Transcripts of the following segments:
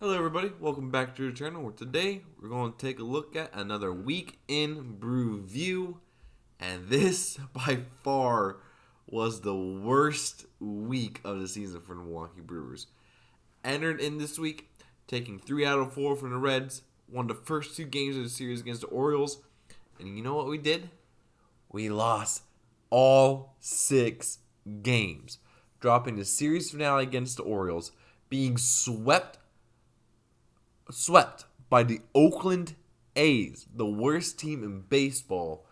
Hello everybody, welcome back to the channel where today we're going to take a look at another week in Brewview, and this by far was the worst week of the season for the Milwaukee Brewers. Entered in this week, taking 3 out of 4 from the Reds, won the first 2 games of the series against the Orioles, and you know what we did? We lost all 6 games, dropping the series finale against the Orioles, being swept by the Oakland A's, the worst team in baseball,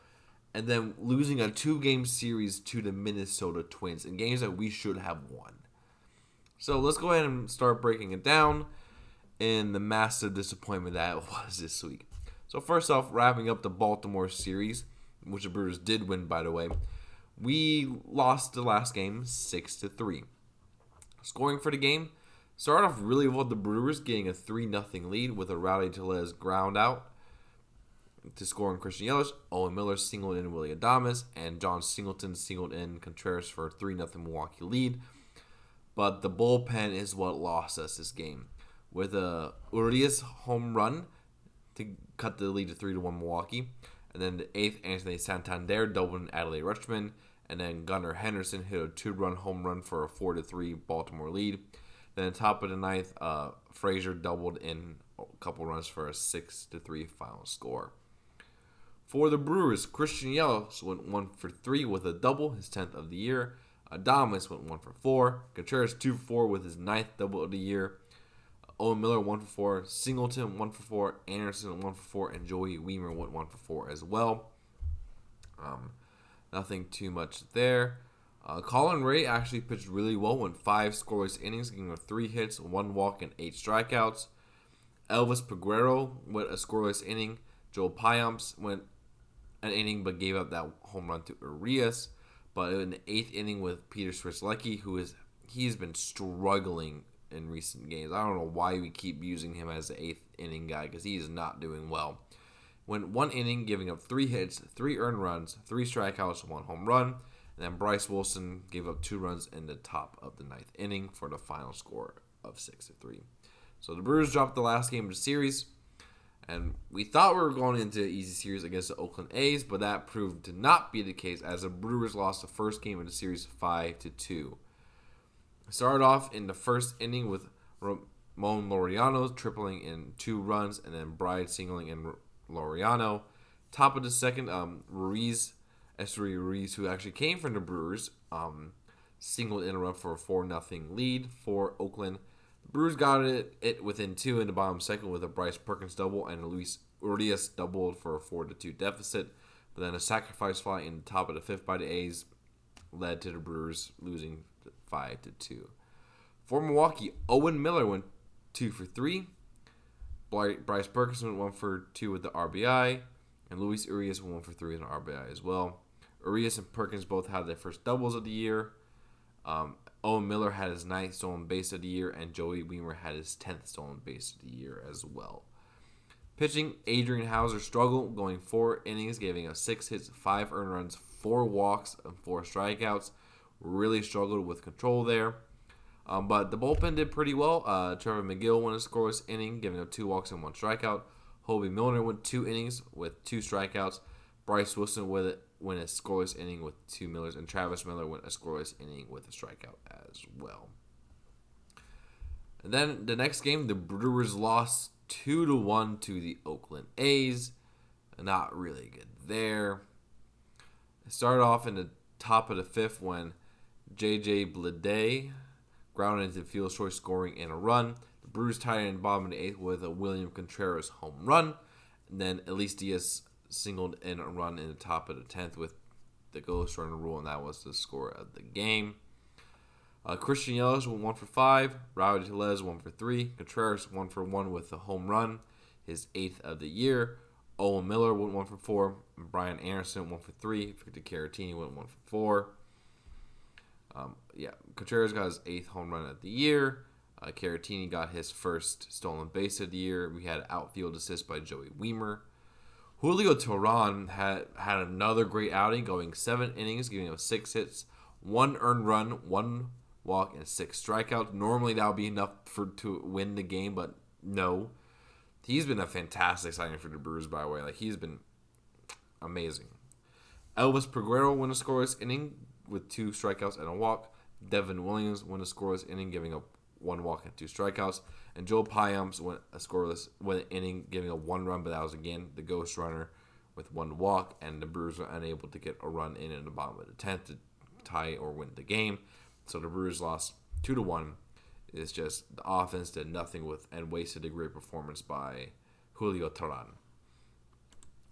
and then losing a 2-game series to the Minnesota Twins in games that we should have won. So let's go ahead and start breaking it down in the massive disappointment that it was this week. So first off, wrapping up the Baltimore series, which the Brewers did win, by the way, we lost the last game 6-3. Scoring for the game, started off really well with the Brewers getting a 3-0 lead with a Rowdy Tellez ground out to score in Christian Yelich. Owen Miller singled in Willie Adames, and John Singleton singled in Contreras for a 3-0 Milwaukee lead. But the bullpen is what lost us this game, with a Urias home run to cut the lead to 3-1 Milwaukee. And then the 8th, Anthony Santander doubled in Adley Rutschman, and then Gunnar Henderson hit a 2-run home run for a 4-3 Baltimore lead. Then at the top of the 9th, Frazier doubled in a couple runs for a 6-3 final score. For the Brewers, Christian Yelich went 1 for 3 with a double, his 10th of the year. Adames went 1 for 4. Contreras 2 for 4 with his 9th double of the year. Owen Miller 1 for 4. Singleton 1 for 4. Anderson 1 for 4. And Joey Wiemer went 1 for 4 as well. Nothing too much there. Colin Ray actually pitched really well, went 5 scoreless innings, giving 3 hits, 1 walk, and 8 strikeouts. Elvis Peguero went a scoreless inning. Joel Payamps went an inning but gave up that home run to Urias. But in the 8th inning with Peter Strzelecki, he's been struggling in recent games. I don't know why we keep using him as the 8th inning guy because he is not doing well. Went 1 inning, giving up 3 hits, 3 earned runs, 3 strikeouts, 1 home run. And then Bryce Wilson gave up 2 runs in the top of the 9th inning for the final score of 6-3. So the Brewers dropped the last game of the series, and we thought we were going into an easy series against the Oakland A's, but that proved to not be the case as the Brewers lost the first game of the series 5-2. Started off in the first inning with Ramon Laureano tripling in 2 runs, and then Bride singling in Laureano. Top of the second, Esteury Ruiz, who actually came from the Brewers, singled in a run for a 4-0 lead for Oakland. The Brewers got it within 2 in the bottom second with a Bryce Perkins double, and Luis Urias doubled for a 4-2 deficit. But then a sacrifice fly in the top of the 5th by the A's led to the Brewers losing 5-2. For Milwaukee, Owen Miller went 2 for 3. Bryce Perkins went 1 for 2 with the RBI, and Luis Urias went 1 for 3 with an RBI as well. Urias and Perkins both had their first doubles of the year. Owen Miller had his 9th stolen base of the year, and Joey Wiemer had his 10th stolen base of the year as well. Pitching, Adrian Hauser struggled, going 4 innings, giving us 6 hits, 5 earned runs, 4 walks, and 4 strikeouts. Really struggled with control there. But the bullpen did pretty well. Trevor McGill went a scoreless inning, giving up 2 walks and 1 strikeout. Hobie Milner went 2 innings with 2 strikeouts. Bryce Wilson went a scoreless inning with 2 Millers, and Travis Miller went a scoreless inning with a strikeout as well. And then the next game, the Brewers lost 2-1 to the Oakland A's. Not really good there. It started off in the top of the 5th when J.J. Bleday grounded into the field short, scoring in a run. The Brewers tied it in the bottom of the 8th with a William Contreras home run. And then Elise Diaz singled in a run in the top of the 10th with the ghost runner rule, and that was the score of the game. Christian Yelich went 1 for 5. Rowdy Tellez 1 for 3. Contreras 1 for 1 with a home run, his 8th of the year. Owen Miller went 1 for 4. Brian Anderson 1 for 3. Victor Caratini went 1 for 4. Contreras got his 8th home run of the year. Caratini got his first stolen base of the year. We had an outfield assist by Joey Wiemer. Julio Teheran had another great outing, going 7 innings, giving up 6 hits, 1 earned run, 1 walk, and 6 strikeouts. Normally that would be enough to win the game, but No. He's been a fantastic signing for the Brewers, by the way. Like, he's been amazing. Elvis Peguero won a scoreless inning with 2 strikeouts and a walk. Devin Williams won a scoreless inning, giving up 1 walk and 2 strikeouts. And Joel Payamps went an inning, giving up 1 run, but that was again the ghost runner with 1 walk. And the Brewers were unable to get a run in the bottom of the 10th to tie or win the game. So the Brewers lost 2-1. It's just the offense did nothing with and wasted a great performance by Julio Teheran.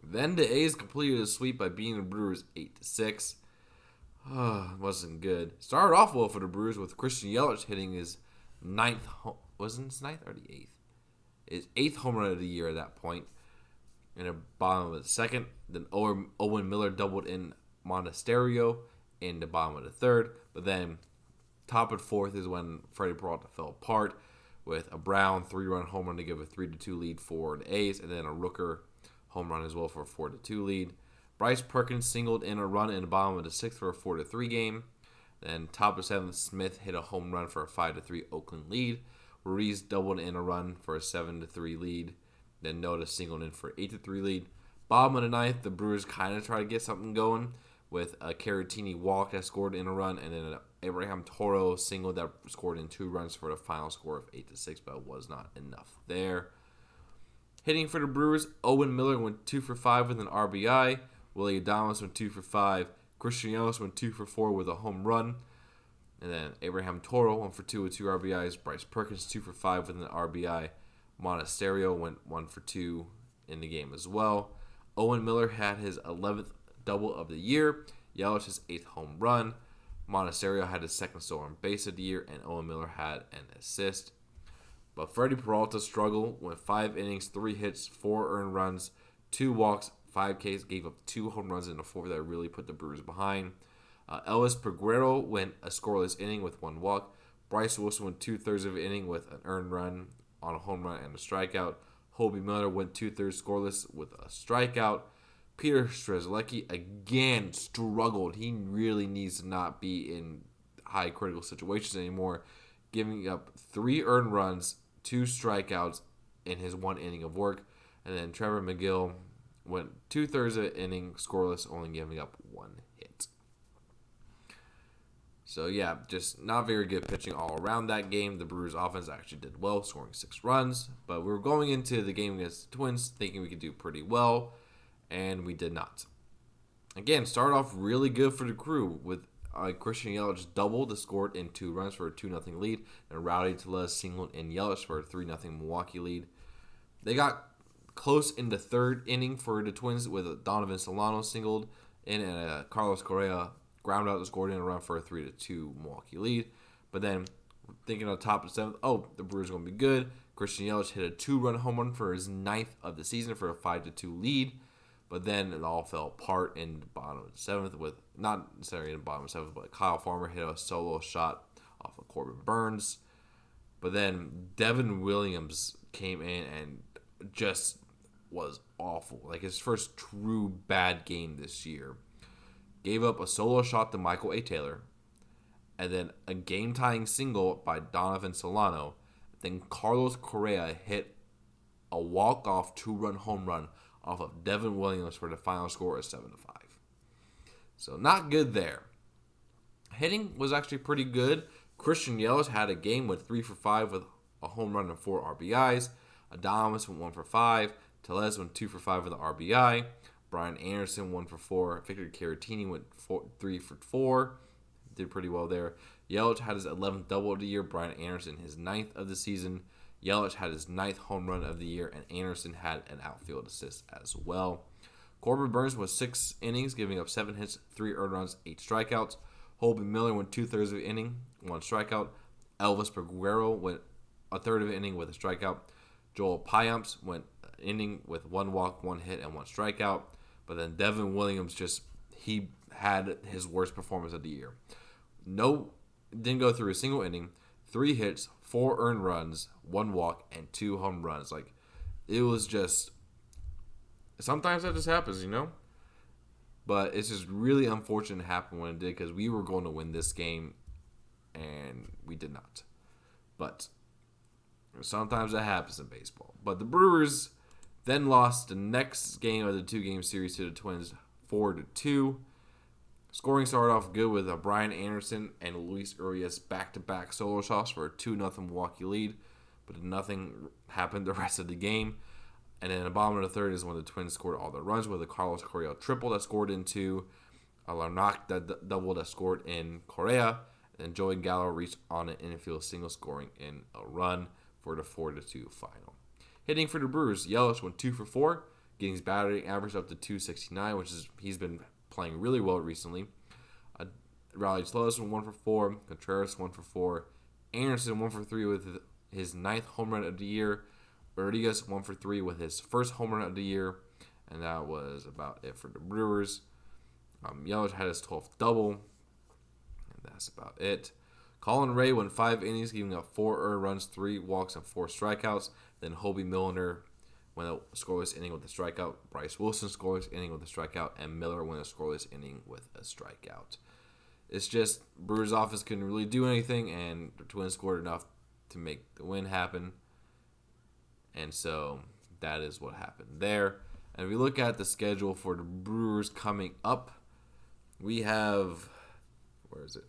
Then the A's completed a sweep by beating the Brewers 8-6. Wasn't good. Started off well for the Brewers with Christian Yelich hitting his 9th, wasn't his 9th or the 8th? His 8th home run of the year at that point. In the bottom of the 2nd. Then Owen Miller doubled in Monasterio in the bottom of the 3rd. But then top of 4th is when Freddie Peralta fell apart with a Brown 3-run home run to give a 3-2 lead for the A's, and then a Rooker home run as well for a 4-2 lead. Bryce Perkins singled in a run in the bottom of the 6th for a 4-3 game. Then top of 7th, Smith hit a home run for a 5-3 Oakland lead. Ruiz doubled in a run for a 7-3 lead. Then Noda singled in for an 8-3 lead. Bottom of the 9th, the Brewers kind of tried to get something going with a Caratini walk that scored in a run, and then an Abraham Toro single that scored in 2 runs for the final score of 8-6, but it was not enough there. Hitting for the Brewers, Owen Miller went 2 for 5 with an RBI. Willie Adames went 2 for 5. Christian Yelich went 2 for 4 with a home run. And then Abraham Toro went for 2 with 2 RBIs. Bryce Perkins 2 for 5 with an RBI. Monasterio went 1 for 2 in the game as well. Owen Miller had his 11th double of the year. Yelich his 8th home run. Monasterio had his 2nd stolen base of the year, and Owen Miller had an assist. But Freddie Peralta struggled, went 5 innings, 3 hits, 4 earned runs, 2 walks, 5 Ks, gave up 2 home runs in the 4th that really put the Brewers behind. Elvis Peguero went a scoreless inning with 1 walk. Bryce Wilson went 2/3 of an inning with an earned run on a home run and a strikeout. Hobie Miller went 2/3 scoreless with a strikeout. Peter Strzelecki again struggled. He really needs to not be in high critical situations anymore, giving up 3 earned runs, 2 strikeouts in his 1 inning of work. And then Trevor McGill went 2/3 of an inning scoreless, only giving up 1 hit. So yeah, just not very good pitching all around that game. The Brewers offense actually did well, scoring 6 runs. But we were going into the game against the Twins thinking we could do pretty well, and we did not. Again, started off really good for the Crew with Christian Yelich doubled, scored in 2 runs for a 2-0 lead, and Rowdy Tellez singled in Yelich for a 3-0 Milwaukee lead. They got close in the 3rd inning for the Twins with Donovan Solano singled in, and Carlos Correa ground out and scored in a run for a 3-2 Milwaukee lead. But then, thinking on top of the 7th, the Brewers are going to be good. Christian Yelich hit a 2-run home run for his 9th of the season for a 5-2 lead. But then it all fell apart in the bottom of the 7th with, not necessarily in the bottom of the 7th, but Kyle Farmer hit a solo shot off of Corbin Burns. But then Devin Williams came in and just was awful. Like his first true bad game this year. Gave up a solo shot to Michael A. Taylor. And then a game-tying single by Donovan Solano. Then Carlos Correa hit a walk-off 2-run home run off of Devin Williams for the final score of 7-5. So not good there. Hitting was actually pretty good. Christian Yelich had a game with 3 for 5 with a home run and 4 RBIs. Adames went 1 for 5. Tellez went 2 for 5 with an RBI. Brian Anderson 1 for 4. Victor Caratini went 3 for 4. Did pretty well there. Yelich had his 11th double of the year. Brian Anderson his 9th of the season. Yelich had his 9th home run of the year, and Anderson had an outfield assist as well. Corbin Burns was 6 innings, giving up 7 hits, 3 earned runs, 8 strikeouts. Hobie Miller went 2/3 of an inning, 1 strikeout. Elvis Peguero went a third of an inning with a strikeout. Joel Payamps went an inning with 1 walk, 1 hit, and 1 strikeout. But then Devin Williams he had his worst performance of the year. Didn't go through a single inning, 3 hits, 4 earned runs, 1 walk, and 2 home runs. Like, it was just, sometimes that just happens, you know? But it's just really unfortunate to happen when it did, because we were going to win this game, and we did not. But Sometimes that happens in baseball. But the Brewers then lost the next game of the 2-game series to the Twins 4-2. Scoring started off good with Brian Anderson and Luis Urias back-to-back solo shots for a 2-0 Milwaukee lead, but nothing happened the rest of the game. And then the bottom of the third is when the Twins scored all their runs with a Carlos Correa triple that scored into a Larnach double that scored in Correa, and Joey Gallo reached on an infield single scoring in a run for the 4-2 final. Hitting for the Brewers, Yelich went 2 for 4, getting his batting average up to 269, which is he's been playing really well recently. Raleigh Slovis went 1 for 4, Contreras 1 for 4, Anderson 1 for 3 with his 9th home run of the year, Rodriguez 1 for 3 with his first home run of the year, and that was about it for the Brewers. Yelich had his 12th double, and that's about it. Colin Ray went 5 innings, giving up 4 earned runs, 3 walks, and 4 strikeouts. Then Hobie Milner went a scoreless inning with a strikeout. Bryce Wilson scoreless inning with a strikeout, and Miller went a scoreless inning with a strikeout. It's just Brewers' offense couldn't really do anything, and the Twins scored enough to make the win happen. And so that is what happened there. And if we look at the schedule for the Brewers coming up, we have, where is it?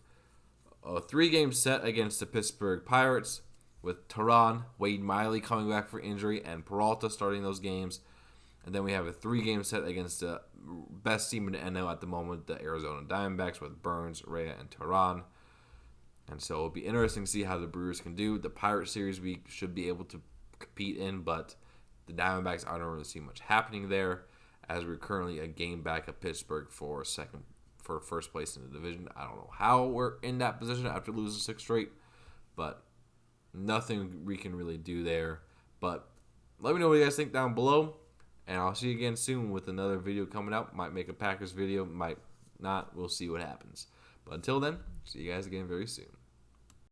A 3-game set against the Pittsburgh Pirates with Tehran, Wade Miley coming back for injury, and Peralta starting those games. And then we have a 3-game set against the best team in the NL at the moment, the Arizona Diamondbacks, with Burns, Rea, and Tehran. And so it'll be interesting to see how the Brewers can do. The Pirates series we should be able to compete in, but the Diamondbacks, I don't really see much happening there, as we're currently a game back of Pittsburgh for first place in the division. I don't know how we're in that position after losing 6 straight, but nothing we can really do there. But let me know what you guys think down below, and I'll see you again soon with another video coming out. Might make a Packers video, might not. We'll see what happens. But until then, see you guys again very soon.